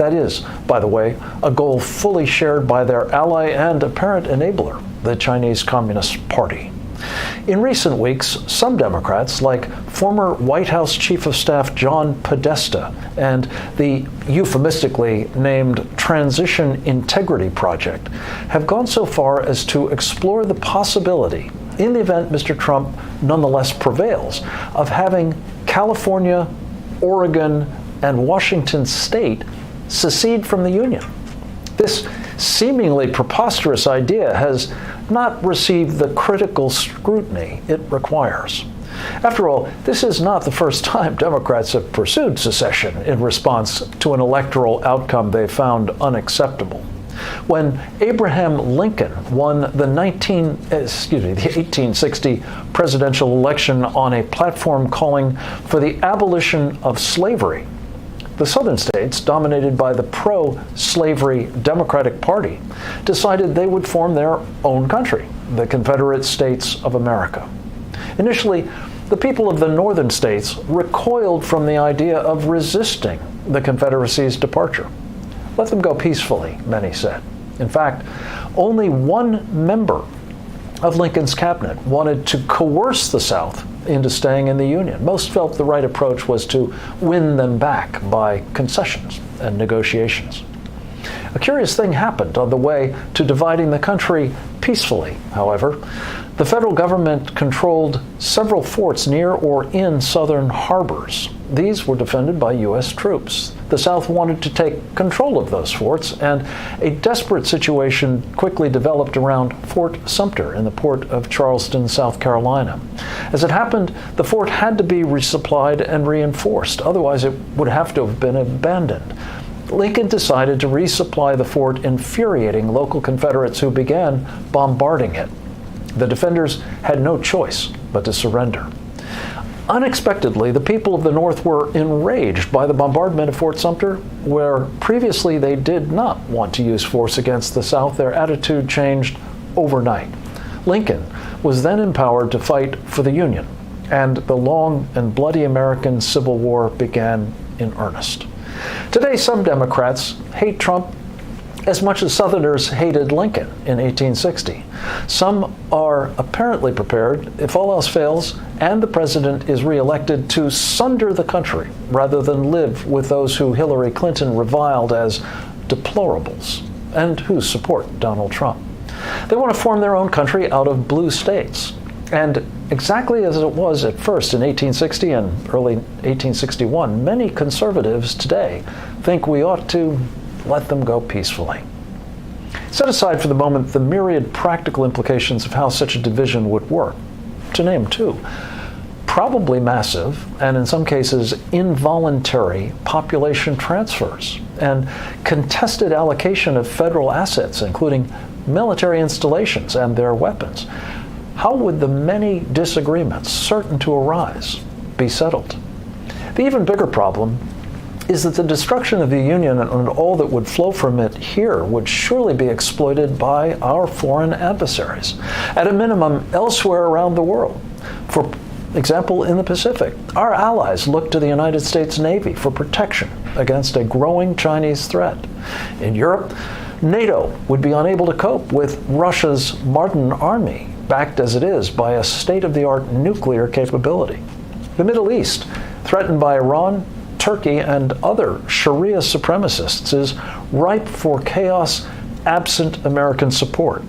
That is, by the way, a goal fully shared by their ally and apparent enabler, the Chinese Communist Party. In recent weeks, some Democrats, like former White House Chief of Staff John Podesta and the euphemistically named Transition Integrity Project, have gone so far as to explore the possibility, in the event Mr. Trump nonetheless prevails, of having California, Oregon, and Washington State secede from the Union. This seemingly preposterous idea has not received the critical scrutiny it requires. After all, this is not the first time Democrats have pursued secession in response to an electoral outcome they found unacceptable. When Abraham Lincoln won the 1860 presidential election on a platform calling for the abolition of slavery, the southern states, dominated by the pro-slavery Democratic Party, decided they would form their own country, the Confederate States of America. Initially, the people of the northern states recoiled from the idea of resisting the Confederacy's departure. Let them go peacefully, many said. In fact, only one member of Lincoln's cabinet wanted to coerce the South into staying in the Union. Most felt the right approach was to win them back by concessions and negotiations. A curious thing happened on the way to dividing the country peacefully, however. The federal government controlled several forts near or in southern harbors. These were defended by U.S. troops. The South wanted to take control of those forts, and a desperate situation quickly developed around Fort Sumter in the port of Charleston, South Carolina. As it happened, the fort had to be resupplied and reinforced, otherwise it would have to have been abandoned. Lincoln decided to resupply the fort, infuriating local Confederates who began bombarding it. The defenders had no choice but to surrender. Unexpectedly, the people of the North were enraged by the bombardment of Fort Sumter, where previously they did not want to use force against the South. Their attitude changed overnight. Lincoln was then empowered to fight for the Union, and the long and bloody American Civil War began in earnest. Today, some Democrats hate Trump as much as Southerners hated Lincoln in 1860. Some are apparently prepared, if all else fails and the president is reelected, to sunder the country rather than live with those who Hillary Clinton reviled as deplorables and who support Donald Trump. They want to form their own country out of blue states. And exactly as it was at first in 1860 and early 1861, many conservatives today think we ought to let them go peacefully. Set aside for the moment the myriad practical implications of how such a division would work. To name two: probably massive, and in some cases involuntary, population transfers and contested allocation of federal assets, including military installations and their weapons. How would the many disagreements certain to arise be settled? The even bigger problem is that the destruction of the Union and all that would flow from it here would surely be exploited by our foreign adversaries, at a minimum elsewhere around the world. For example, in the Pacific, our allies look to the United States Navy for protection against a growing Chinese threat. In Europe, NATO would be unable to cope with Russia's modern army, backed as it is by a state-of-the-art nuclear capability. The Middle East, threatened by Iran, Turkey, and other Sharia supremacists, is ripe for chaos absent American support.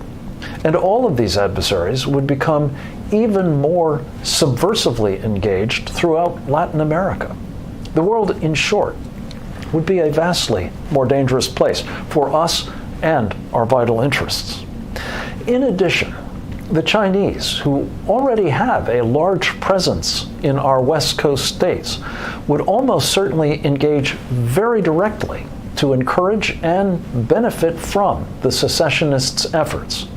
And all of these adversaries would become even more subversively engaged throughout Latin America. The world, in short, would be a vastly more dangerous place for us and our vital interests. In addition, the Chinese, who already have a large presence in our West Coast states, would almost certainly engage very directly to encourage and benefit from the secessionists' efforts.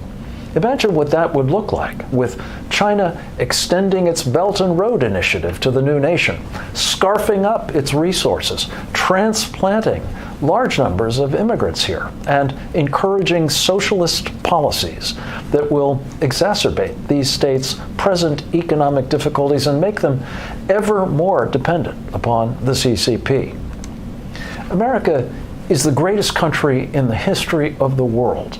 Imagine what that would look like, with China extending its Belt and Road Initiative to the new nation, scarfing up its resources, transplanting large numbers of immigrants here, and encouraging socialist policies that will exacerbate these states' present economic difficulties and make them ever more dependent upon the CCP. America is the greatest country in the history of the world.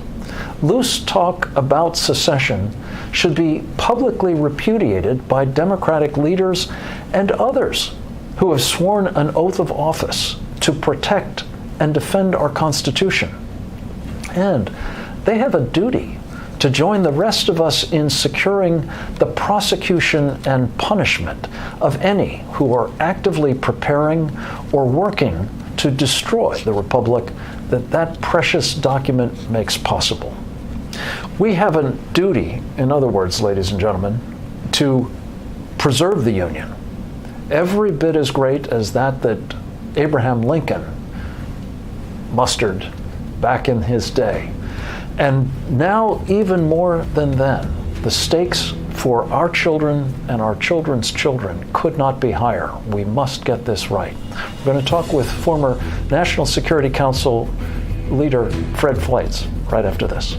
Loose talk about secession should be publicly repudiated by Democratic leaders and others who have sworn an oath of office to protect and defend our Constitution. And they have a duty to join the rest of us in securing the prosecution and punishment of any who are actively preparing or working to destroy the republic that precious document makes possible. We have a duty, in other words, ladies and gentlemen, to preserve the Union, every bit as great as that Abraham Lincoln mustered back in his day. And now, even more than then, the stakes for our children and our children's children could not be higher. We must get this right. We're going to talk with former National Security Council leader Fred Fleitz right after this.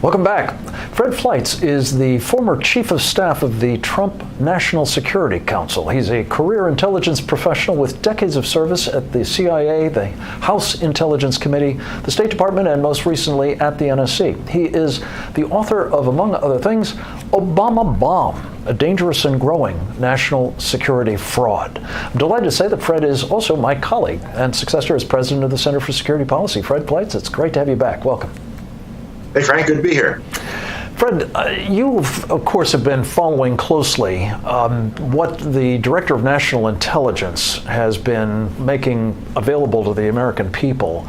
Welcome back. Fred Fleitz is the former chief of staff of the Trump National Security Council. He's a career intelligence professional with decades of service at the CIA, the House Intelligence Committee, the State Department, and most recently at the NSC. He is the author of, among other things, Obama Bomb, a dangerous and growing national security fraud. I'm delighted to say that Fred is also my colleague and successor as president of the Center for Security Policy. Fred Fleitz, it's great to have you back. Welcome. Hey, Frank, good to be here. Fred, you, of course, have been following closely what the Director of National Intelligence has been making available to the American people,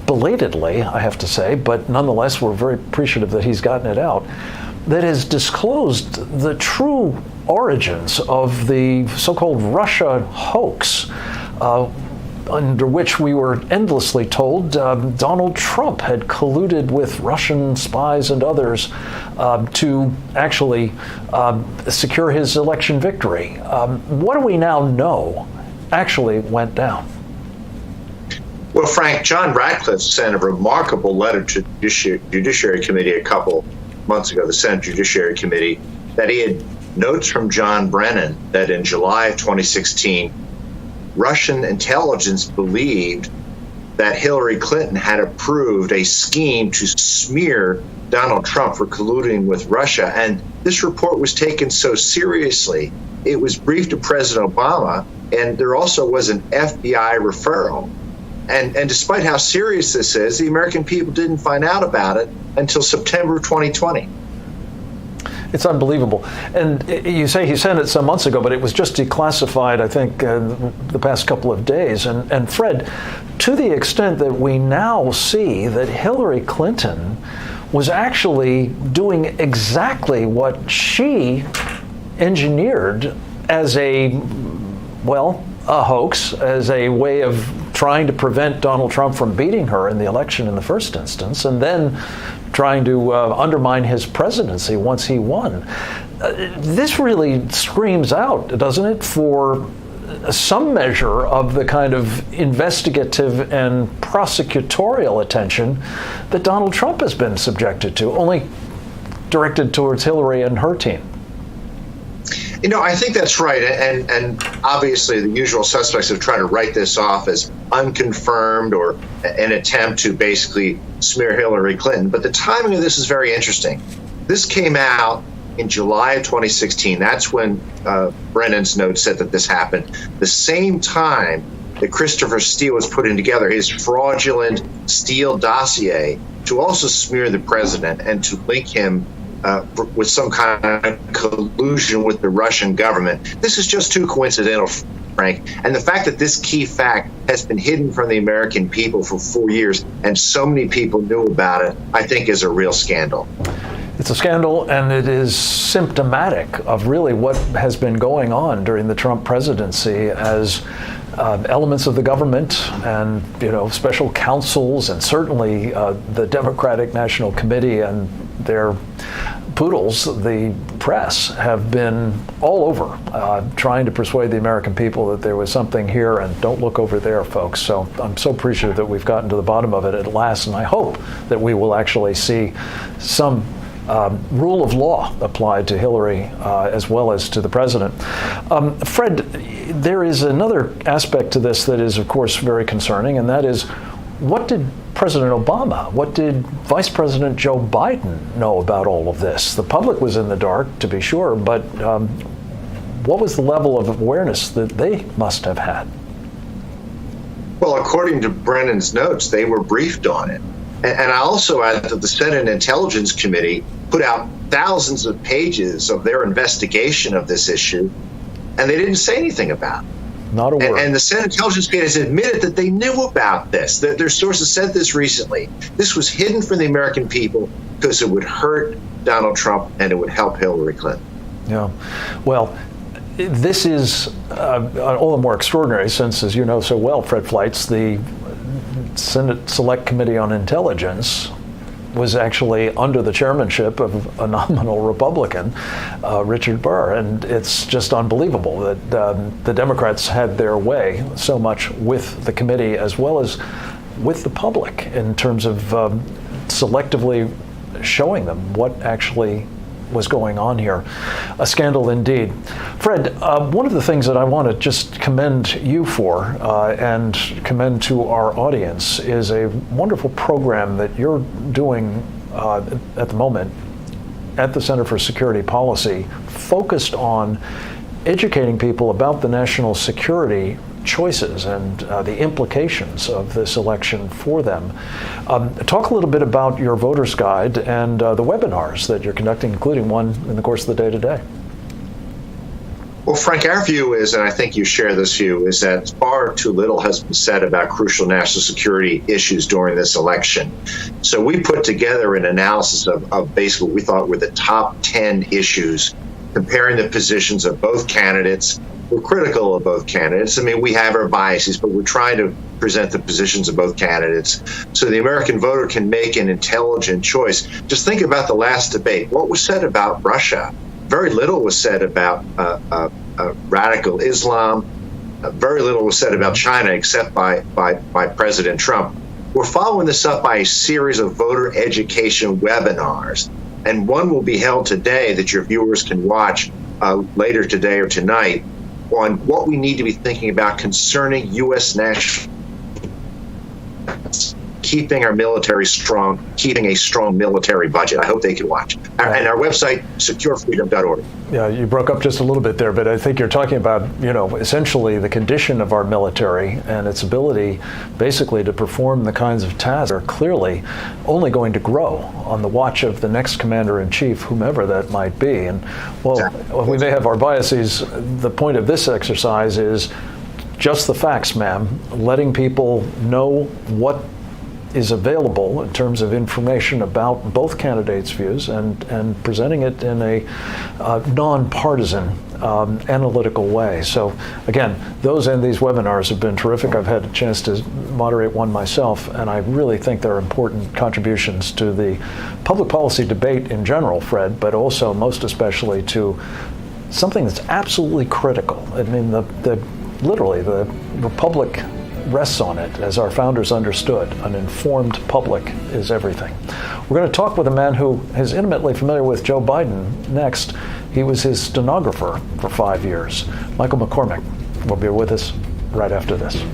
belatedly, I have to say, but nonetheless, we're very appreciative that he's gotten it out, that has disclosed the true origins of the so-called Russia hoax, under which we were endlessly told Donald Trump had colluded with Russian spies and others to actually secure his election victory. What do we now know actually went down? Well, Frank, John Ratcliffe sent a remarkable letter to the Judiciary Committee a couple months ago, the Senate Judiciary Committee, that he had notes from John Brennan that in July of 2016, Russian intelligence believed that Hillary Clinton had approved a scheme to smear Donald Trump for colluding with Russia. And this report was taken so seriously. It was briefed to President Obama, and there also was an FBI referral. And despite how serious this is, the American people didn't find out about it until September 2020. It's unbelievable. And you say he sent it some months ago, but it was just declassified, I think, the past couple of days. And Fred, to the extent that we now see that Hillary Clinton was actually doing exactly what she engineered as a hoax, as a way of trying to prevent Donald Trump from beating her in the election in the first instance, and then trying to undermine his presidency once he won. This really screams out, doesn't it, for some measure of the kind of investigative and prosecutorial attention that Donald Trump has been subjected to, only directed towards Hillary and her team. You know, I think that's right. And obviously the usual suspects have tried to write this off as unconfirmed or an attempt to basically smear Hillary Clinton. But the timing of this is very interesting. This came out in July of 2016. That's when Brennan's note said that this happened. The same time that Christopher Steele was putting together his fraudulent Steele dossier to also smear the president and to link him with some kind of collusion with the Russian government. This is just too coincidental, Frank. And the fact that this key fact has been hidden from the American people for 4 years and so many people knew about it, I think is a real scandal. It's a scandal, and it is symptomatic of really what has been going on during the Trump presidency as elements of the government and, special counsels and certainly the Democratic National Committee and their poodles, the press, have been all over trying to persuade the American people that there was something here and don't look over there, folks. So I'm so appreciative that we've gotten to the bottom of it at last, and I hope that we will actually see some rule of law applied to Hillary as well as to the president. Fred, there is another aspect to this that is, of course, very concerning, and that is, what did President Obama, what did Vice President Joe Biden know about all of this? The public was in the dark, to be sure, but what was the level of awareness that they must have had? Well, according to Brennan's notes, they were briefed on it. And I also add that the Senate Intelligence Committee put out thousands of pages of their investigation of this issue, and they didn't say anything about it. Not a word. And the Senate Intelligence Committee has admitted that they knew about this. Their sources said this recently. This was hidden from the American people because it would hurt Donald Trump and it would help Hillary Clinton. Yeah. Well, this is all the more extraordinary since, as you know so well, Fred Fleitz, the Senate Select Committee on Intelligence was actually under the chairmanship of a nominal Republican, Richard Burr. And it's just unbelievable that the Democrats had their way so much with the committee as well as with the public in terms of selectively showing them what actually was going on here. A scandal indeed. Fred, one of the things that I want to just commend you for and commend to our audience is a wonderful program that you're doing at the moment at the Center for Security Policy, focused on educating people about the national security choices and the implications of this election for them. Talk a little bit about your voter's guide and the webinars that you're conducting, including one in the course of the day today. Well, Frank, our view is, and I think you share this view, is that far too little has been said about crucial national security issues during this election. So we put together an analysis of basically what we thought were the top 10 issues, comparing the positions of both candidates. We're critical of both candidates. I mean, we have our biases, but we're trying to present the positions of both candidates so the American voter can make an intelligent choice. Just think about the last debate. What was said about Russia? Very little was said about radical Islam. Very little was said about China, except by President Trump. We're following this up by a series of voter education webinars, and one will be held today that your viewers can watch later today or tonight on what we need to be thinking about concerning U.S. national keeping our military strong, keeping a strong military budget. I hope they can watch. And our website, securefreedom.org. Yeah, you broke up just a little bit there, but I think you're talking about, essentially the condition of our military and its ability basically to perform the kinds of tasks that are clearly only going to grow on the watch of the next commander-in-chief, whomever that might be. And while we may have our biases, the point of this exercise is just the facts, ma'am, letting people know what is available in terms of information about both candidates' views and presenting it in a nonpartisan, analytical way. So again, those and these webinars have been terrific. I've had a chance to moderate one myself, and I really think they're important contributions to the public policy debate in general, Fred, but also most especially to something that's absolutely critical. I mean, literally the republic rests on it, as our founders understood. An informed public is everything. We're going to talk with a man who is intimately familiar with Joe Biden next. He was his stenographer for 5 years. Michael McCormick will be with us right after this.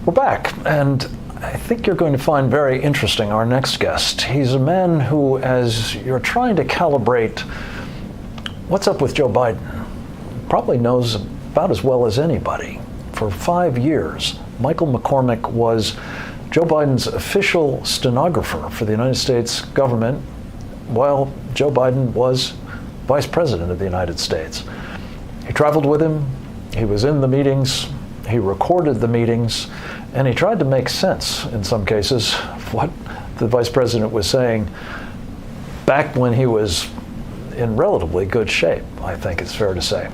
We're back, and I think you're going to find very interesting our next guest. He's a man who, as you're trying to calibrate what's up with Joe Biden, probably knows about as well as anybody. For 5 years, Michael McCormick was Joe Biden's official stenographer for the United States government while Joe Biden was Vice President of the United States. He traveled with him, he was in the meetings, he recorded the meetings, and he tried to make sense, in some cases, of what the Vice President was saying back when he was in relatively good shape, I think it's fair to say.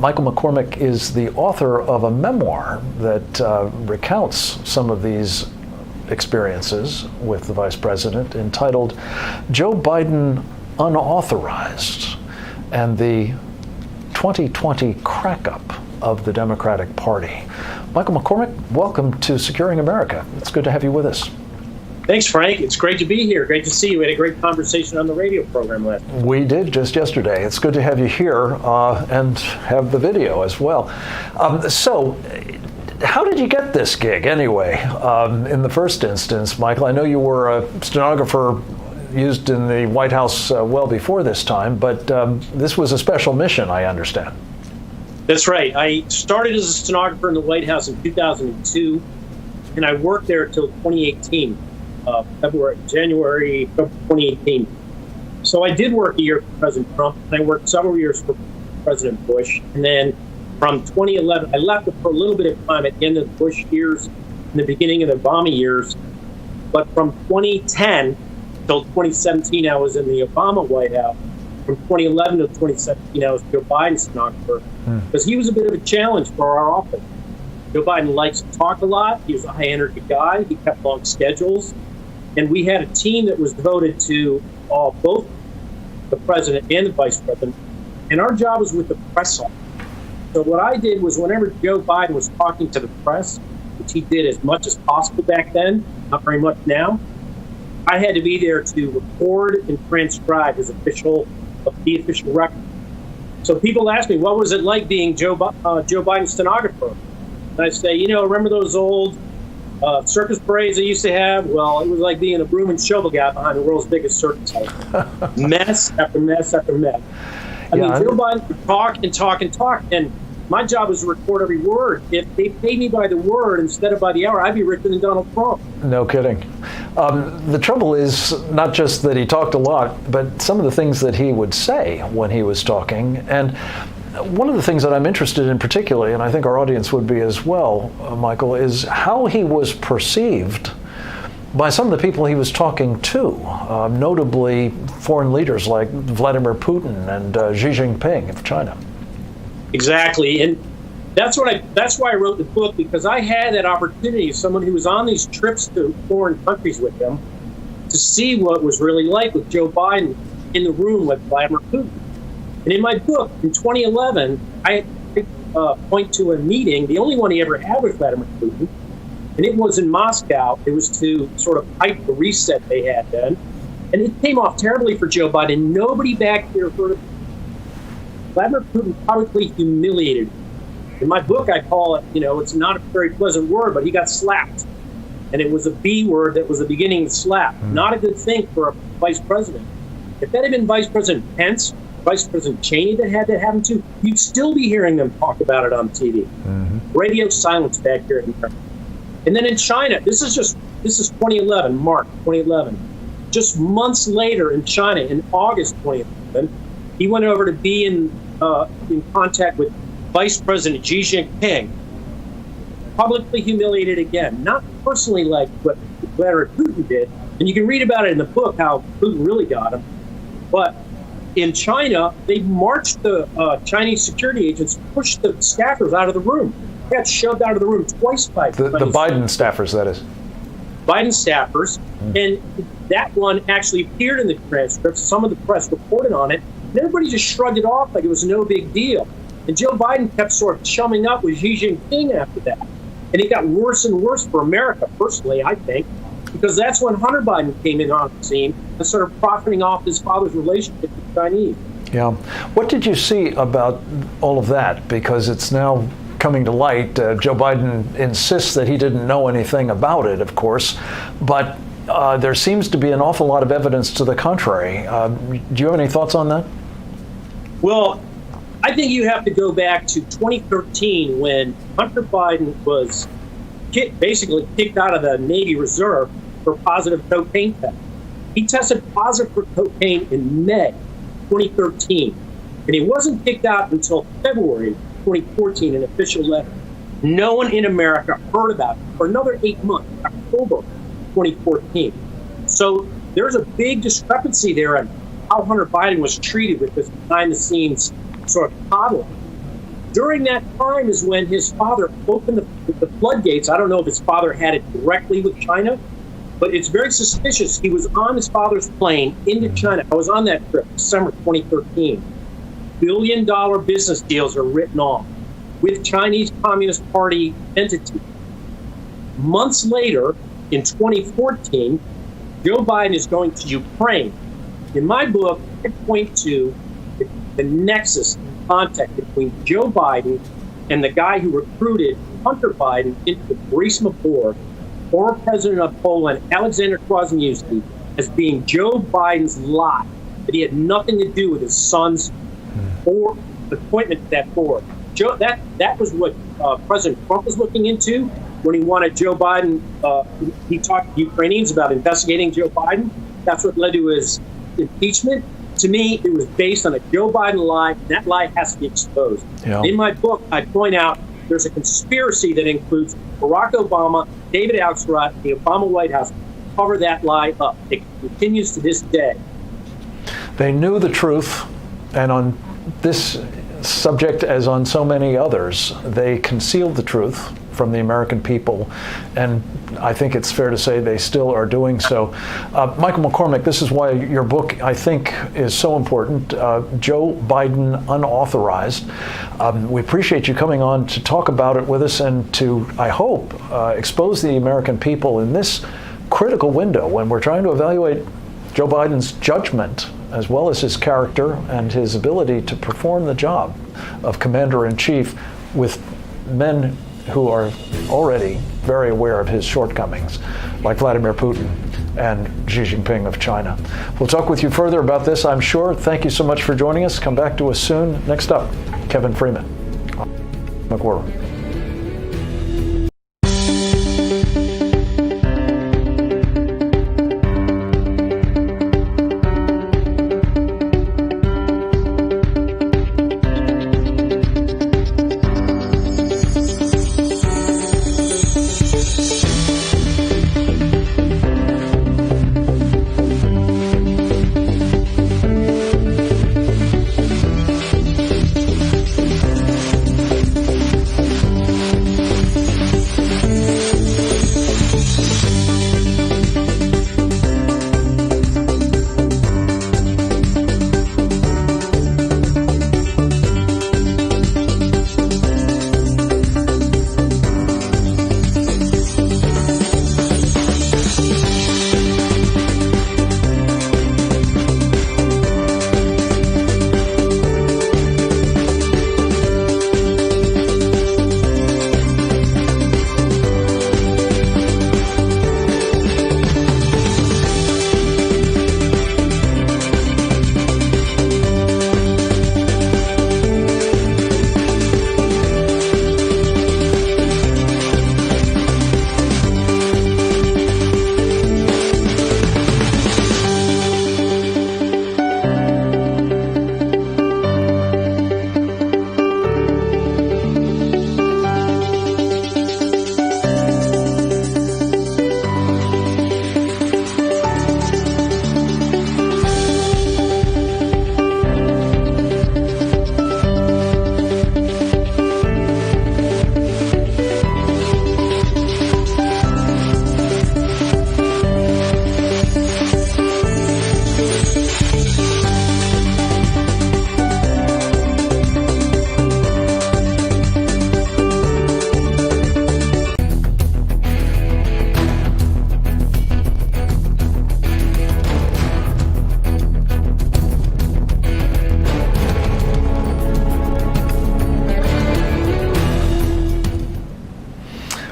Michael McCormick is the author of a memoir that recounts some of these experiences with the Vice President, entitled Joe Biden Unauthorized and the 2020 Crack-Up of the Democratic Party. Michael McCormick, welcome to Securing America. It's good to have you with us. Thanks, Frank. It's great to be here. Great to see you. We had a great conversation on the radio program last night. We did just yesterday. It's good to have you here and have the video as well. So, how did you get this gig anyway? In the first instance, Michael, I know you were a stenographer used in the White House well before this time, but this was a special mission, I understand. That's right. I started as a stenographer in the White House in 2002, and I worked there until 2018, January 2018. So I did work a year for President Trump, and I worked several years for President Bush. And then from 2011, I left it for a little bit of time at the end of the Bush years and the beginning of the Obama years. But from 2010 till 2017, I was in the Obama White House. From 2011 to 2017, I was Joe Biden's stenographer, because he was a bit of a challenge for our office. Joe Biden likes to talk a lot. He was a high-energy guy. He kept long schedules. And we had a team that was devoted to both the president and the vice president. And our job was with the press office. So what I did was whenever Joe Biden was talking to the press, which he did as much as possible back then, not very much now, I had to be there to record and transcribe the official record. So people ask me, what was it like being Joe Biden's stenographer? And I say, remember those old circus parades they used to have? Well, it was like being a broom and shovel guy behind the world's biggest circus house. Mess after mess after mess. I mean, Joe Biden would talk and talk and talk, and my job was to record every word. If they paid me by the word instead of by the hour, I'd be richer than Donald Trump. No kidding. The trouble is not just that he talked a lot, but some of the things that he would say when he was talking. And one of the things that I'm interested in particularly, and I think our audience would be as well, Michael, is how he was perceived by some of the people he was talking to, notably foreign leaders like Vladimir Putin and Xi Jinping of China. Exactly, and that's why I wrote the book, because I had that opportunity as someone who was on these trips to foreign countries with him to see what it was really like with Joe Biden in the room with Vladimir Putin. And in my book, in 2011, I point to a meeting, the only one he ever had with Vladimir Putin, and it was in Moscow. It was to sort of hype the reset they had then. And it came off terribly for Joe Biden. Nobody back here heard of it. Vladimir Putin publicly humiliated him. In my book, I call it, it's not a very pleasant word, but he got slapped. And it was a B word that was the beginning of slap. Not a good thing for a vice president. If that had been Vice President Pence, Vice President Cheney that had that happen to, you'd still be hearing them talk about it on TV. Radio silence back here in America. And then in China, this is 2011, March 2011. Just months later in China, in August 2011, he went over to be in contact with Vice President Xi Jinping, publicly humiliated again, not personally like what Vladimir Putin did. And you can read about it in the book, how Putin really got him. But in China, they marched the Chinese security agents, pushed the staffers out of the room. They got shoved out of the room twice by the Biden staffers, that is. Biden staffers. And that one actually appeared in the transcripts. Some of the press reported on it. And everybody just shrugged it off like it was no big deal. And Joe Biden kept sort of chumming up with Xi Jinping after that. And it got worse and worse for America, personally, I think, because that's when Hunter Biden came in on the scene and started profiting off his father's relationship with the Chinese. Yeah. What did you see about all of that? Because it's now coming to light. Joe Biden insists that he didn't know anything about it, of course, but there seems to be an awful lot of evidence to the contrary. Do you have any thoughts on that? Well, I think you have to go back to 2013 when Hunter Biden was basically kicked out of the Navy Reserve for positive cocaine test. He tested positive for cocaine in May 2013, and he wasn't kicked out until February 2014, an official letter. No one in America heard about it for another 8 months, October 2014. So there's a big discrepancy there on how Hunter Biden was treated with this behind-the-scenes sort of coddling. During that time is when his father opened the floodgates. I don't know if his father had it directly with China, but it's very suspicious. He was on his father's plane into China. I was on that trip, December 2013. Billion-dollar business deals are written off with Chinese Communist Party entities. Months later, in 2014, Joe Biden is going to Ukraine. In my book, I point to the nexus and contact between Joe Biden and the guy who recruited Hunter Biden into the Burisma board, former president of Poland, Alexander Kwasniewski, as being Joe Biden's lie, that he had nothing to do with his son's or appointment to that board. That was what President Trump was looking into when he wanted Joe Biden. He talked to Ukrainians about investigating Joe Biden. That's what led to his impeachment. To me, it was based on a Joe Biden lie, and that lie has to be exposed. Yeah. In my book, I point out there's a conspiracy that includes Barack Obama, David Axelrod, the Obama White House, cover that lie up. It continues to this day. They knew the truth, and on this subject, as on so many others, they concealed the truth from the American people, and I think it's fair to say they still are doing so. Michael McCormick, this is why your book, I think, is so important. Joe Biden Unauthorized. We appreciate you coming on to talk about it with us and to, I hope, expose the American people in this critical window when we're trying to evaluate Joe Biden's judgment as well as his character and his ability to perform the job of commander-in-chief with men who are already very aware of his shortcomings, like Vladimir Putin and Xi Jinping of China. We'll talk with you further about this, I'm sure. Thank you so much for joining us. Come back to us soon. Next up, Kevin Freeman. McWhirl.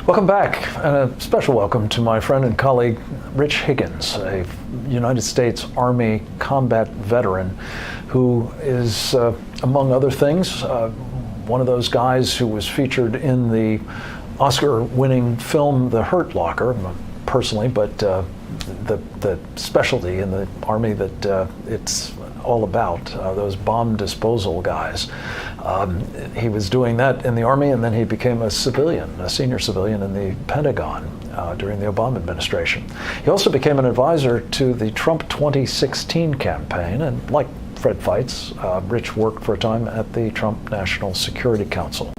Welcome back, and a special welcome to my friend and colleague, Rich Higgins, a United States Army combat veteran who is, among other things, one of those guys who was featured in the Oscar-winning film The Hurt Locker, personally, but the specialty in the Army that it's all about, those bomb disposal guys. He was doing that in the Army, and then he became a civilian, a senior civilian in the Pentagon during the Obama administration. He also became an advisor to the Trump 2016 campaign, and like Fred Feitz, Rich worked for a time at the Trump National Security Council.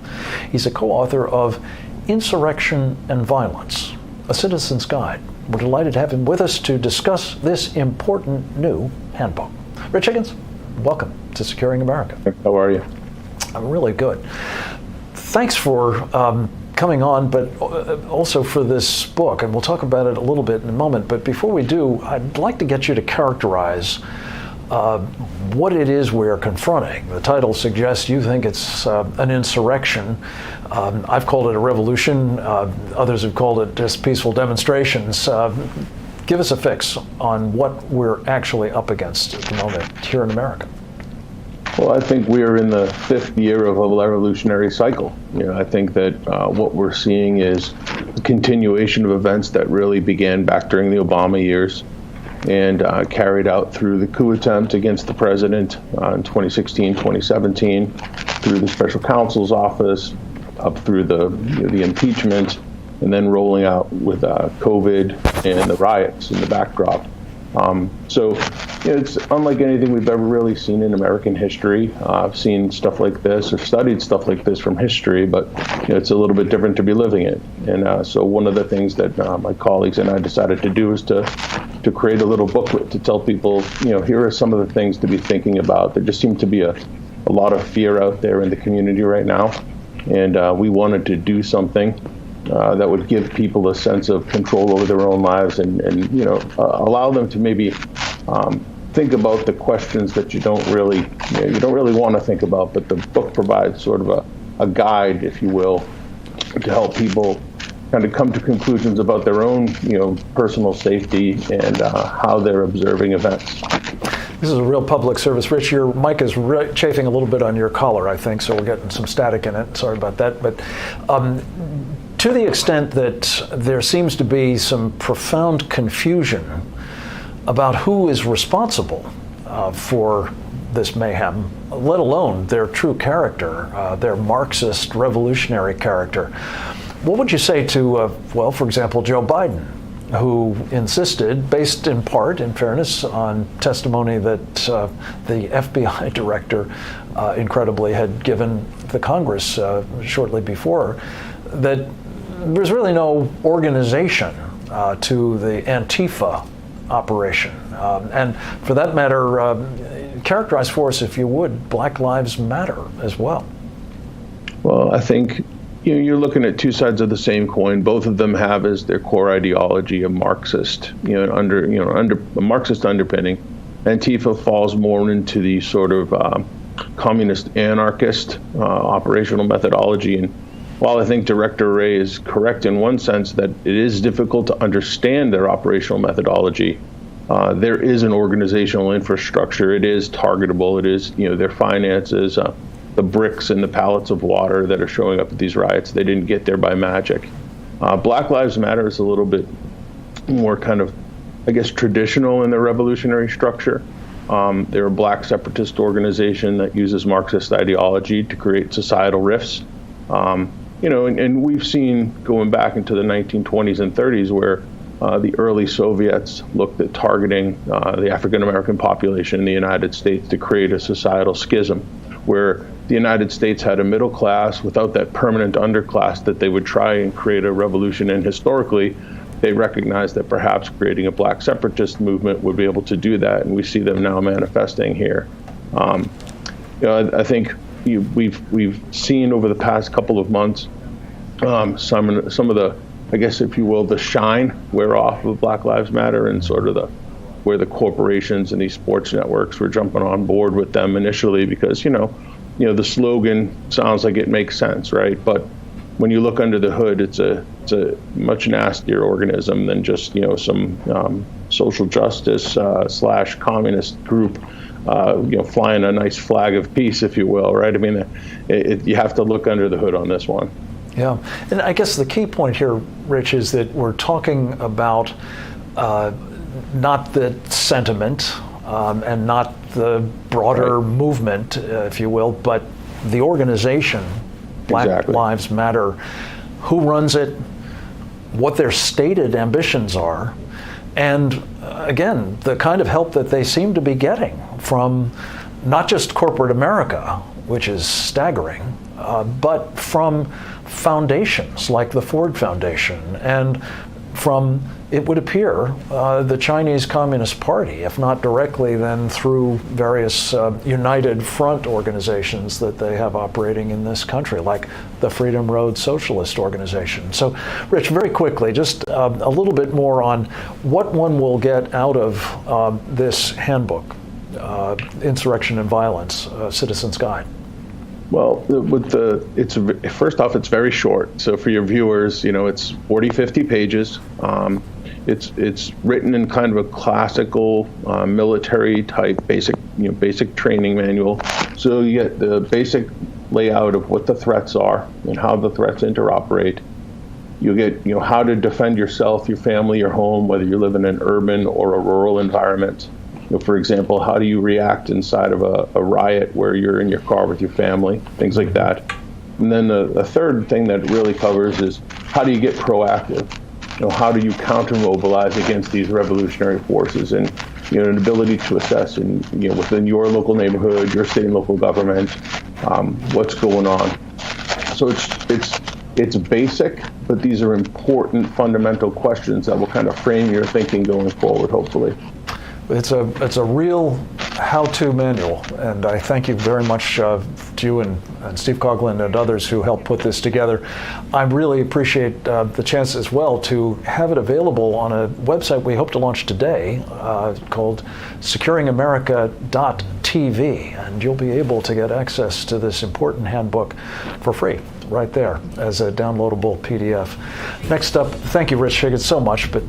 He's a co-author of Insurrection and Violence, A Citizen's Guide. We're delighted to have him with us to discuss this important new handbook. Rich Higgins, welcome to Securing America. How are you? I'm really good. Thanks for coming on, but also for this book, and we'll talk about it a little bit in a moment. But before we do, I'd like to get you to characterize what it is we're confronting. The title suggests you think it's an insurrection. I've called it a revolution. Others have called it just peaceful demonstrations. give us a fix on what we're actually up against at the moment here in America. Well, I think we're in the 5th year of a revolutionary cycle. I think that what we're seeing is a continuation of events that really began back during the Obama years and carried out through the coup attempt against the president in 2016, 2017, through the special counsel's office, up through the impeachment, and then rolling out with COVID and the riots in the backdrop. So it's unlike anything we've ever really seen in American history. I've seen stuff like this or studied stuff like this from history, but it's a little bit different to be living it. And so one of the things that my colleagues and I decided to do is to create a little booklet to tell people, here are some of the things to be thinking about. There just seemed to be a lot of fear out there in the community right now, and we wanted to do something that would give people a sense of control over their own lives and allow them to maybe think about the questions that you don't really want to think about, but the book provides sort of a guide, if you will, to help people kind of come to conclusions about their own personal safety and how they're observing events. This is a real public service. Rich, your mic is chafing a little bit on your collar, I think, so we're getting some static in it. Sorry about that. But to the extent that there seems to be some profound confusion about who is responsible for this mayhem, let alone their true character, their Marxist revolutionary character, what would you say to, for example, Joe Biden, who insisted, based in part, in fairness, on testimony that the FBI director incredibly had given the Congress shortly before, that there's really no organization to the Antifa operation. And for that matter, characterize for us, if you would, Black Lives Matter as well. Well, I think you're looking at two sides of the same coin. Both of them have as their core ideology a Marxist, under a Marxist underpinning. Antifa falls more into the sort of communist anarchist operational methodology. And while I think Director Wray is correct in one sense that it is difficult to understand their operational methodology, there is an organizational infrastructure. It is targetable. It is, their finances, the bricks and the pallets of water that are showing up at these riots. They didn't get there by magic. Black Lives Matter is a little bit more kind of, I guess, traditional in their revolutionary structure. They're a black separatist organization that uses Marxist ideology to create societal rifts. And we've seen going back into the 1920s and 30s where the early Soviets looked at targeting the African American population in the United States to create a societal schism where the United States had a middle class without that permanent underclass that they would try and create a revolution in. Historically, they recognized that perhaps creating a black separatist movement would be able to do that, and we see them now manifesting here. I think we've seen over the past couple of months some of the, I guess, if you will, the shine wear off of Black Lives Matter and sort of where the corporations and these sports networks were jumping on board with them initially because, the slogan sounds like it makes sense, right? But when you look under the hood, it's a much nastier organism than just, some social justice / communist group, flying a nice flag of peace, if you will, right? I mean, you have to look under the hood on this one. Yeah, and I guess the key point here, Rich, is that we're talking about not the sentiment and not the broader movement, if you will, but the organization, Black Lives Matter, who runs it, what their stated ambitions are, and again, the kind of help that they seem to be getting from not just corporate America, which is staggering, but from foundations like the Ford Foundation and from, it would appear, the Chinese Communist Party, if not directly, then through various United Front organizations that they have operating in this country, like the Freedom Road Socialist Organization. So, Rich, very quickly, just a little bit more on what one will get out of this handbook, Insurrection and Violence, Citizen's Guide. Well, first off, it's very short. So for your viewers, it's 40, 50 pages. It's written in kind of a classical military type basic training manual. So you get the basic layout of what the threats are and how the threats interoperate. You get how to defend yourself, your family, your home, whether you live in an urban or a rural environment. For example, how do you react inside of a riot where you're in your car with your family, things like that. And then the third thing that it really covers is how do you get proactive? How do you counter-mobilize against these revolutionary forces, and an ability to assess within your local neighborhood, your state and local government, what's going on. So it's basic, but these are important fundamental questions that will kind of frame your thinking going forward, hopefully. It's a real how-to manual, and I thank you very much to you and Steve Coughlin and others who helped put this together. I really appreciate the chance as well to have it available on a website we hope to launch today called securingamerica.tv, and you'll be able to get access to this important handbook for free right there as a downloadable PDF. Next up, thank you, Rich Higgins, so much, but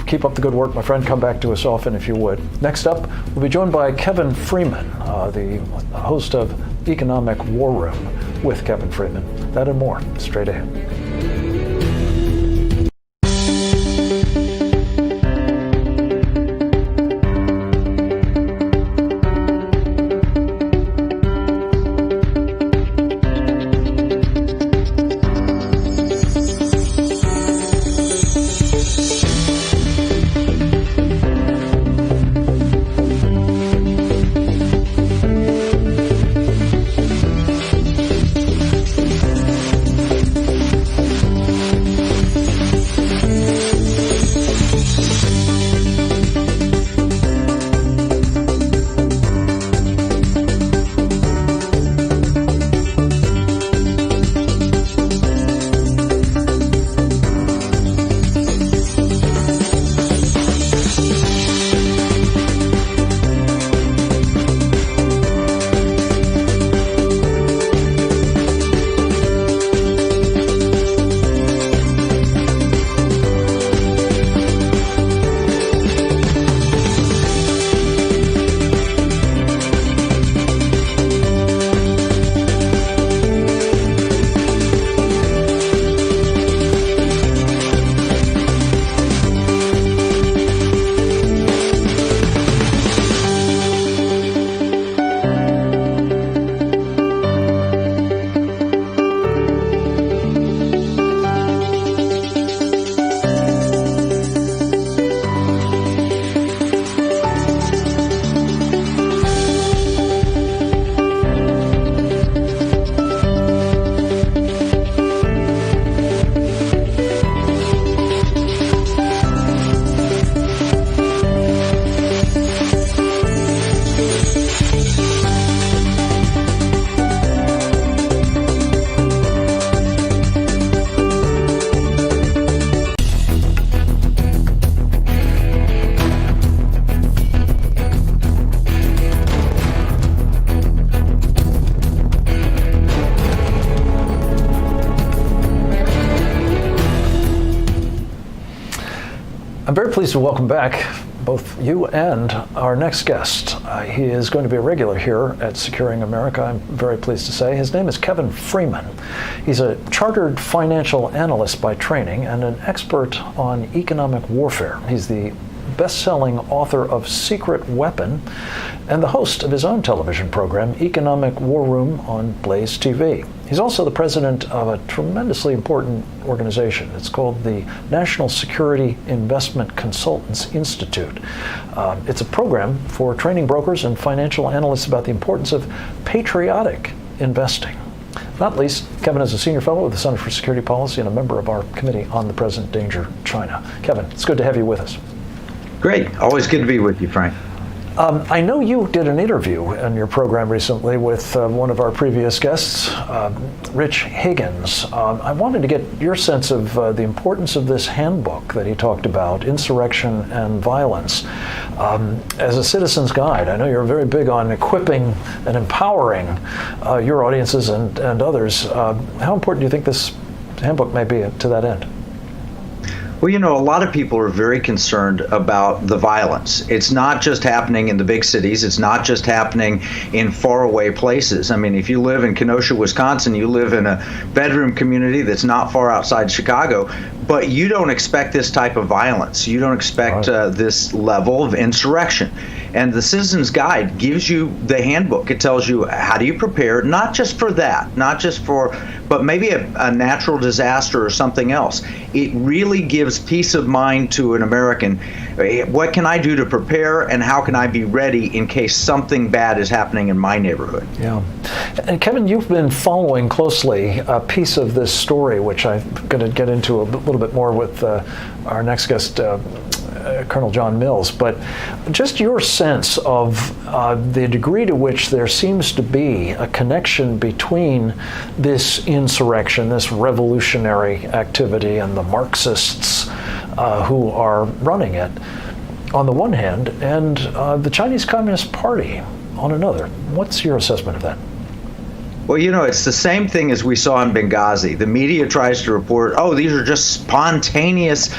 keep up the good work, my friend. Come back to us often if you would. Next up, we'll be joined by Kevin Freeman, the host of Economic War Room with Kevin Freeman. That and more, straight ahead. I'm very pleased to welcome back both you and our next guest. He is going to be a regular here at Securing America, I'm very pleased to say. His name is Kevin Freeman. He's a chartered financial analyst by training and an expert on economic warfare. He's the best-selling author of Secret Weapon and the host of his own television program, Economic War Room, on Blaze TV. He's also the president of a tremendously important organization. It's called the National Security Investment Consultants Institute. It's a program for training brokers and financial analysts about the importance of patriotic investing. Not least, Kevin is a senior fellow with the Center for Security Policy and a member of our Committee on the Present Danger, China. Kevin, it's good to have you with us. Great. Always good to be with you, Frank. I know you did an interview in your program recently with one of our previous guests, Rich Higgins. I wanted to get your sense of the importance of this handbook that he talked about, Insurrection and Violence, as a citizen's guide. I know you're very big on equipping and empowering your audiences and others. How important do you think this handbook may be to that end? Well, a lot of people are very concerned about the violence. It's not just happening in the big cities. It's not just happening in faraway places. I mean, if you live in Kenosha, Wisconsin, you live in a bedroom community that's not far outside Chicago, but you don't expect this type of violence. You don't expect this level of insurrection. And the Citizen's Guide gives you the handbook. It tells you how do you prepare, not just for that, but maybe a natural disaster or something else. It really gives peace of mind to an American. What can I do to prepare, and how can I be ready in case something bad is happening in my neighborhood? Yeah. And Kevin, you've been following closely a piece of this story, which I'm going to get into a little bit more with our next guest, Colonel John Mills, but just your sense of the degree to which there seems to be a connection between this insurrection, this revolutionary activity, and the Marxists who are running it on the one hand, and the Chinese Communist Party on another. What's your assessment of that? Well, it's the same thing as we saw in Benghazi. The media tries to report, these are just spontaneous,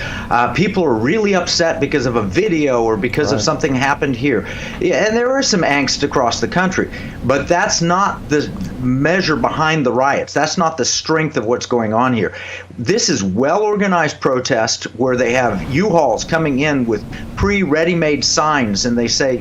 people are really upset because of a video or because of something happened here. Yeah, and there is some angst across the country, but that's not the measure behind the riots. That's not the strength of what's going on here. This is well-organized protest where they have U-Hauls coming in with pre-ready-made signs, and they say,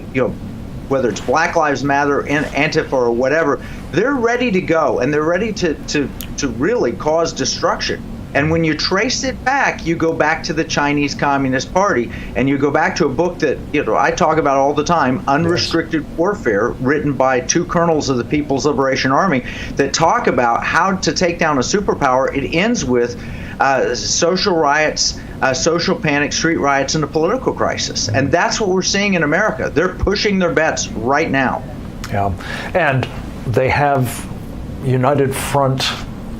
whether it's Black Lives Matter, Antifa, or whatever, they're ready to go, and they're ready to really cause destruction. And when you trace it back, you go back to the Chinese Communist Party, and you go back to a book that I talk about all the time, Unrestricted Warfare, written by two colonels of the People's Liberation Army, that talk about how to take down a superpower. It ends with social riots, social panic, street riots, and a political crisis. And that's what we're seeing in America. They're pushing their bets right now. Yeah, and they have United Front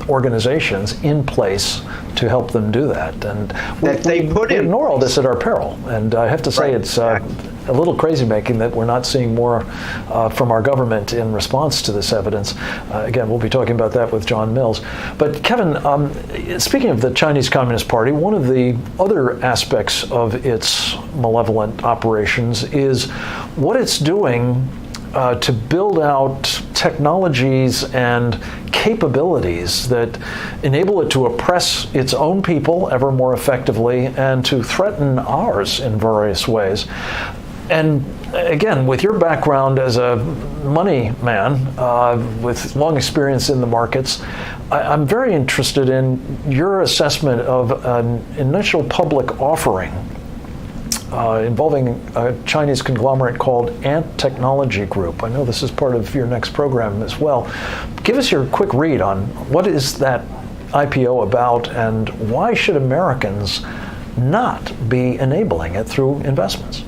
organizations in place to help them do that. And we ignore all this at our peril. And I have to say it's a little crazy making that we're not seeing more from our government in response to this evidence. Again, we'll be talking about that with John Mills. But Kevin, speaking of the Chinese Communist Party, one of the other aspects of its malevolent operations is what it's doing to build out technologies and capabilities that enable it to oppress its own people ever more effectively and to threaten ours in various ways. And again, with your background as a money man with long experience in the markets, I'm very interested in your assessment of an initial public offering involving a Chinese conglomerate called Ant Technology Group. I know this is part of your next program as well. Give us your quick read on what is that IPO about, and why should Americans not be enabling it through investments?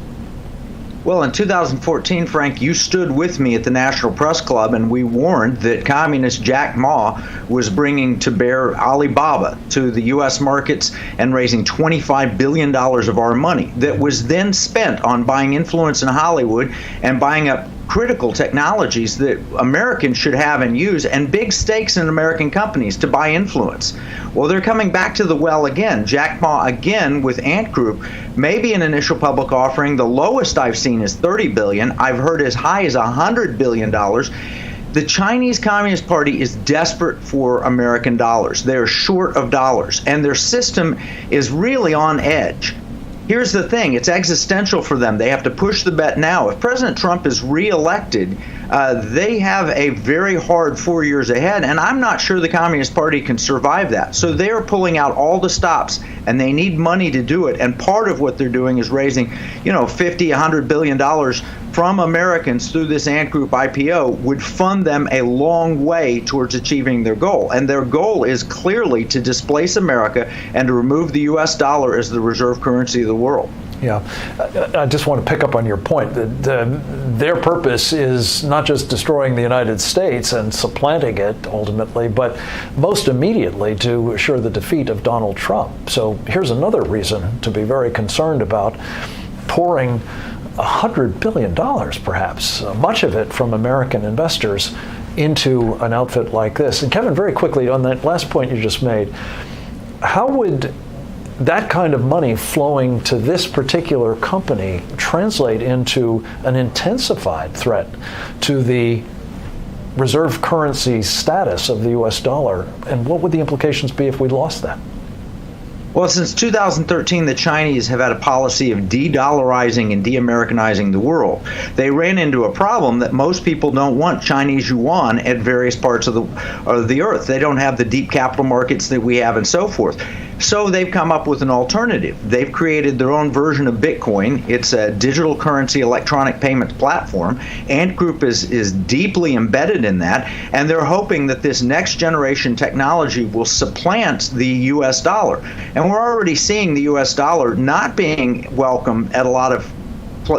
Well, in 2014, Frank, you stood with me at the National Press Club, and we warned that communist Jack Ma was bringing to bear Alibaba to the U.S. markets and raising $25 billion of our money that was then spent on buying influence in Hollywood and buying up critical technologies that Americans should have and use, and big stakes in American companies to buy influence. Well, they're coming back to the well again. Jack Ma again with Ant Group, maybe an initial public offering. The lowest I've seen is $30 billion. I've heard as high as $100 billion. The Chinese Communist Party is desperate for American dollars. They're short of dollars, and their system is really on edge. Here's the thing, it's existential for them. They have to push the bet now. If President Trump is reelected, they have a very hard 4 years ahead, and I'm not sure the Communist Party can survive that. So they're pulling out all the stops, and they need money to do it. And part of what they're doing is raising, $50, $100 billion from Americans through this Ant Group IPO would fund them a long way towards achieving their goal. And their goal is clearly to displace America and to remove the U.S. dollar as the reserve currency of the world. Yeah, I just want to pick up on your point that their purpose is not just destroying the United States and supplanting it ultimately, but most immediately to assure the defeat of Donald Trump. So here's another reason to be very concerned about pouring $100 billion, perhaps, much of it from American investors, into an outfit like this. And Kevin, very quickly on that last point you just made, how would that kind of money flowing to this particular company translate into an intensified threat to the reserve currency status of the U.S. dollar? And what would the implications be if we lost that? Well, since 2013, the Chinese have had a policy of de-dollarizing and de-Americanizing the world. They ran into a problem that most people don't want Chinese yuan at various parts of the earth. They don't have the deep capital markets that we have and so forth. So they've come up with an alternative. They've created their own version of Bitcoin. It's a digital currency electronic payments platform. Ant Group is deeply embedded in that, and they're hoping that this next generation technology will supplant the U.S. dollar. And we're already seeing the U.S. dollar not being welcome at a lot of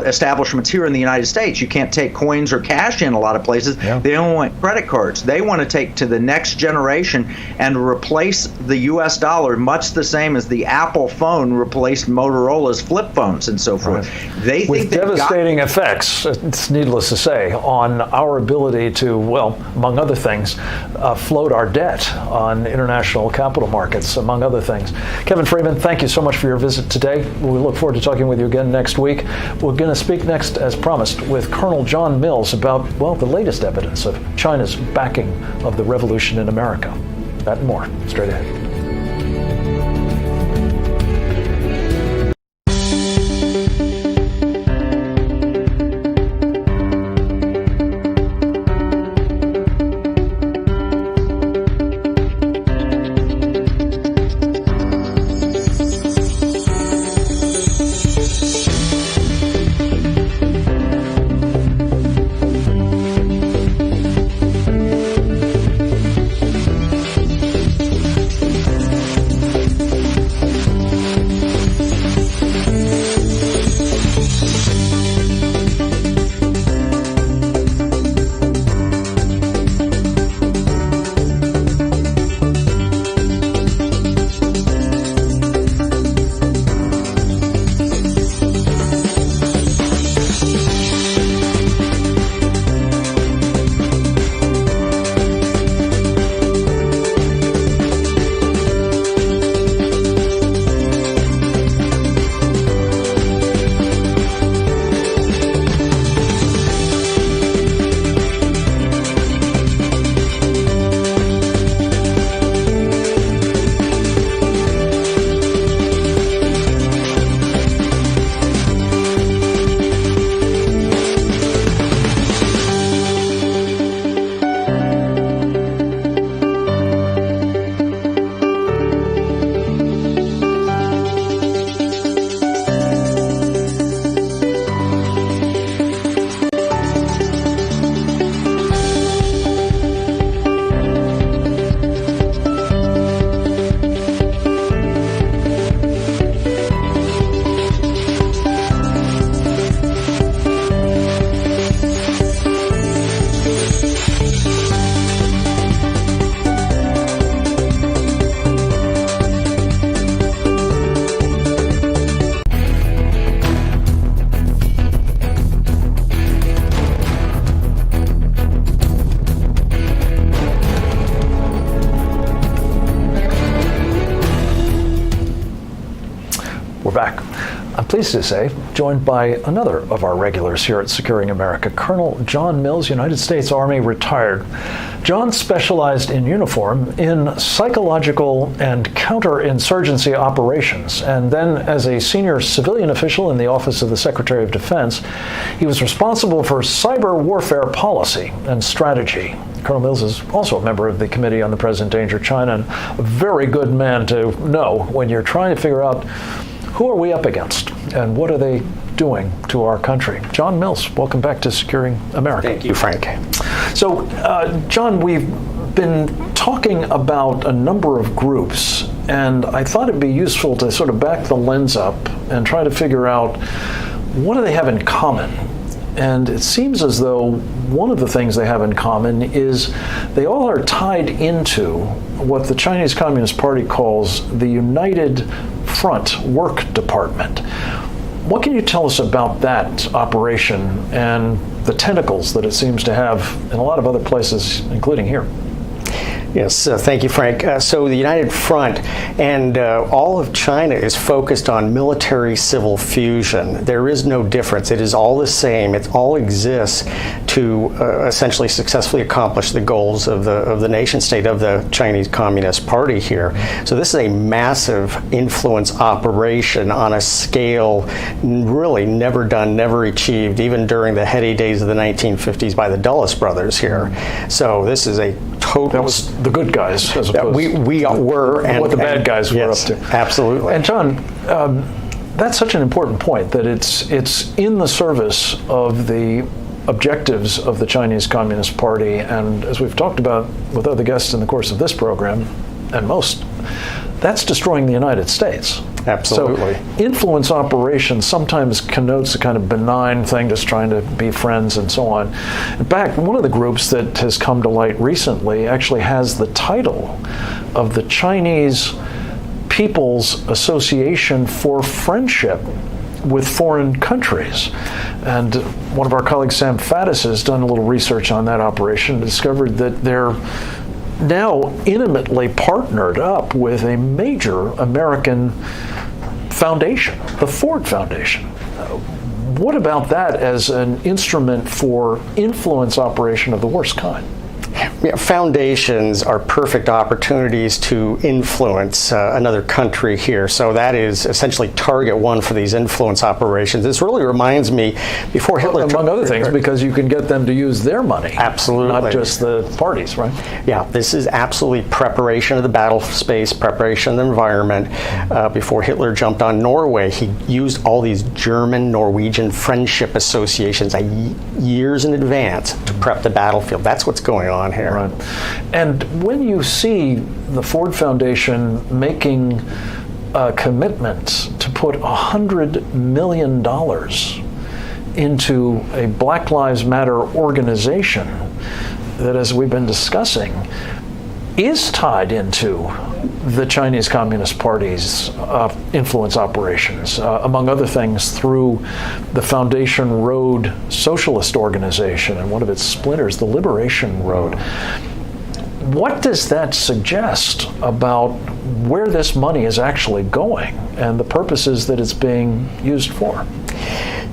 establishments here in the United States. You can't take coins or cash in a lot of places. Yeah. They don't want credit cards. They want to take to the next generation and replace the U.S. dollar much the same as the Apple phone replaced Motorola's flip phones and so forth. Right. They with think devastating effects, it's needless to say, on our ability to, well, among other things, float our debt on international capital markets, among other things. Kevin Freeman, thank you so much for your visit today. We look forward to talking with you again next week. We're going to speak next, as promised, with Colonel John Mills about, well, the latest evidence of China's backing of the revolution in America. That and more, straight ahead. Back. I'm pleased to say, joined by another of our regulars here at Securing America, Colonel John Mills, United States Army, retired. John specialized in uniform in psychological and counterinsurgency operations, and then as a senior civilian official in the Office of the Secretary of Defense, he was responsible for cyber warfare policy and strategy. Colonel Mills is also a member of the Committee on the Present Danger China, and a very good man to know when you're trying to figure out who are we up against and what are they doing to our country. John Mills, welcome back to Securing America. Thank you, Frank. So, John, we've been talking about a number of groups, and I thought it'd be useful to sort of back the lens up and try to figure out what do they have in common. And it seems as though one of the things they have in common is they all are tied into what the Chinese Communist Party calls the United Front Work Department. What can you tell us about that operation and the tentacles that it seems to have in a lot of other places, including here? Yes, thank you, Frank. So the United Front and all of China is focused on military-civil fusion. There is no difference. It is all the same. It all exists to essentially successfully accomplish the goals of the nation state of the Chinese Communist Party here. So this is a massive influence operation on a scale really never done, never achieved, even during the heady days of the 1950s by the Dulles brothers here. So this is a total... That was the good guys, as opposed we were, and what the bad guys were yes, up to. Absolutely. And John, that's such an important point, that it's in the service of the objectives of the Chinese Communist Party, and as we've talked about with other guests in the course of this program, and most, that's destroying the United States. Absolutely. So influence operations sometimes connotes a kind of benign thing, just trying to be friends and so on. In fact, one of the groups that has come to light recently actually has the title of the Chinese People's Association for Friendship with Foreign Countries. And one of our colleagues, Sam Faddis, has done a little research on that operation and discovered that they're now intimately partnered up with a major American foundation, the Ford Foundation. What about that as an instrument for influence operation of the worst kind? Yeah, foundations are perfect opportunities to influence another country here. So that is essentially target one for these influence operations. This really reminds me, before Hitler... Among other things, because you can get them to use their money. Absolutely. Not just the parties, right? Yeah, this is absolutely preparation of the battle space, preparation of the environment. Before Hitler jumped on Norway, he used all these German-Norwegian friendship associations years in advance to prep the battlefield. That's what's going on here. Right. And when you see the Ford Foundation making a commitment to put $100 million into a Black Lives Matter organization that, as we've been discussing, is tied into the Chinese Communist Party's influence operations, among other things, through the Foundation Road Socialist Organization and one of its splinters, the Liberation Road. What does that suggest about where this money is actually going and the purposes that it's being used for?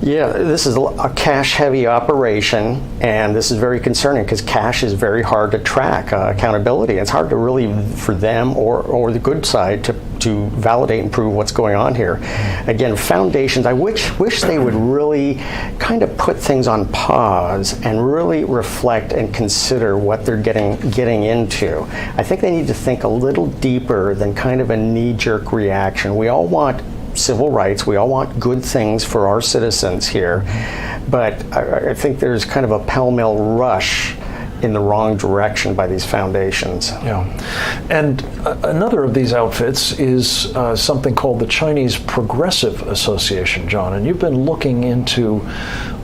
Yeah, this is a cash-heavy operation, and this is very concerning because cash is very hard to track, accountability. It's hard to really, for them or the good side, to validate and prove what's going on here. Again, foundations, I wish they would really kind of put things on pause and really reflect and consider what they're getting into. I think they need to think a little deeper than kind of a knee-jerk reaction. We all want civil rights. We all want good things for our citizens here, but I think there's kind of a pell-mell rush in the wrong direction by these foundations. Yeah, and another of these outfits is something called the Chinese Progressive Association, John, and you've been looking into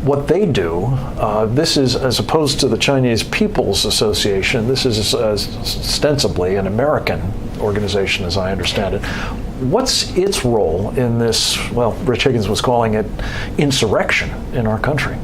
what they do. This is, as opposed to the Chinese People's Association, this is ostensibly an American organization, as I understand it. What's its role in this, well, Rich Higgins was calling it insurrection in our country?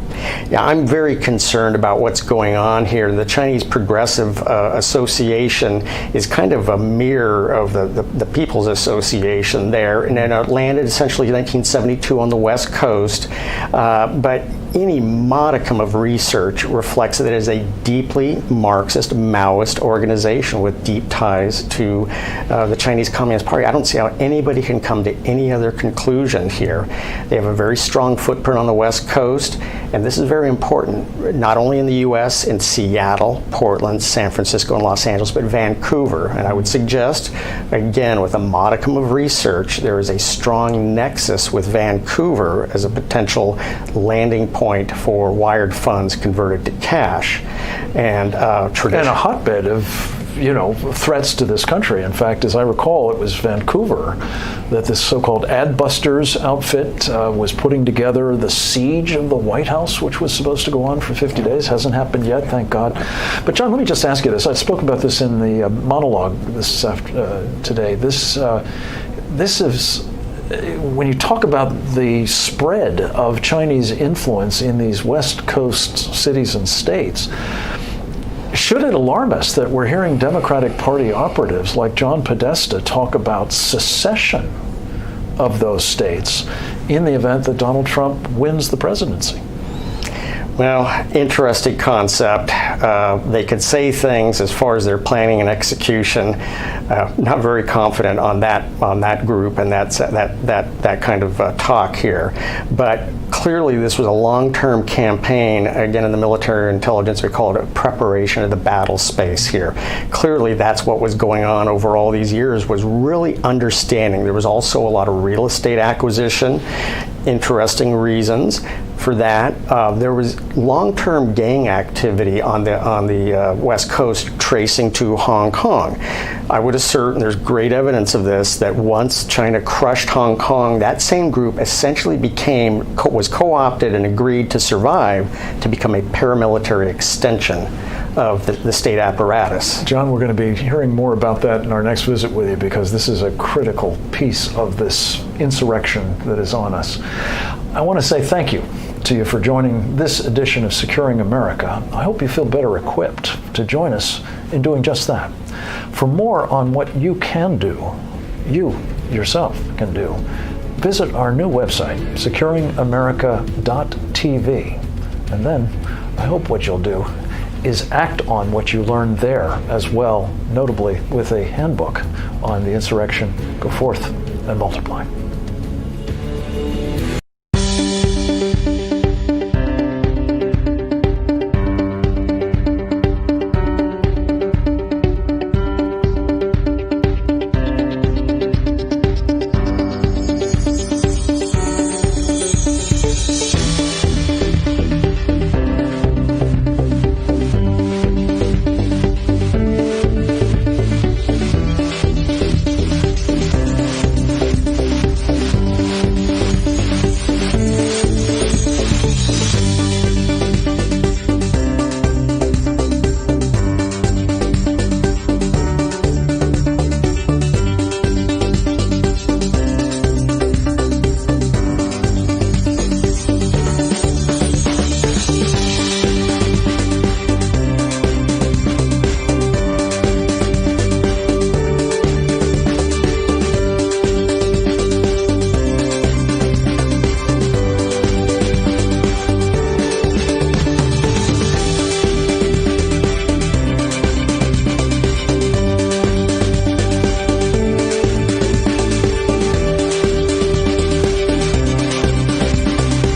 Yeah, I'm very concerned about what's going on here. The Chinese Progressive Association is kind of a mirror of the People's Association there, and it landed essentially in 1972 on the West Coast, but any modicum of research reflects that it is a deeply Marxist, Maoist organization with deep ties to the Chinese Communist Party. I don't see how anybody can come to any other conclusion here. They have a very strong footprint on the West Coast, and this is very important, not only in the U.S., in Seattle, Portland, San Francisco, and Los Angeles, but Vancouver. And I would suggest, again, with a modicum of research, there is a strong nexus with Vancouver as a potential landing point for wired funds converted to cash. And a hotbed of threats to this country. In fact, as I recall, it was Vancouver that this so-called Adbusters outfit was putting together the siege of the White House, which was supposed to go on for 50 days. Hasn't happened yet, thank God. But John, let me just ask you this. I spoke about this in the monologue today. This is, when you talk about the spread of Chinese influence in these West Coast cities and states, Should it alarm us that we're hearing Democratic Party operatives like John Podesta talk about secession of those states in the event that Donald Trump wins the presidency? Well, interesting concept. They could say things as far as their planning and execution. Not very confident on that group and that kind of talk here. But clearly, this was a long-term campaign. Again, in the military intelligence, we call it a preparation of the battle space here. Clearly, that's what was going on over all these years, was really understanding. There was also a lot of real estate acquisition. Interesting reasons for that. There was long-term gang activity on the West Coast tracing to Hong Kong. I would assert, and there's great evidence of this, that once China crushed Hong Kong, that same group essentially was co-opted and agreed to survive to become a paramilitary extension of the state apparatus. John, we're going to be hearing more about that in our next visit with you, because this is a critical piece of this insurrection that is on us. I want to say thank you to you for joining this edition of Securing America. I hope you feel better equipped to join us in doing just that. For more on what you can do, you yourself can do, visit our new website, securingamerica.tv. And then I hope what you'll do is act on what you learned there as well, notably with a handbook on the insurrection. Go forth and multiply.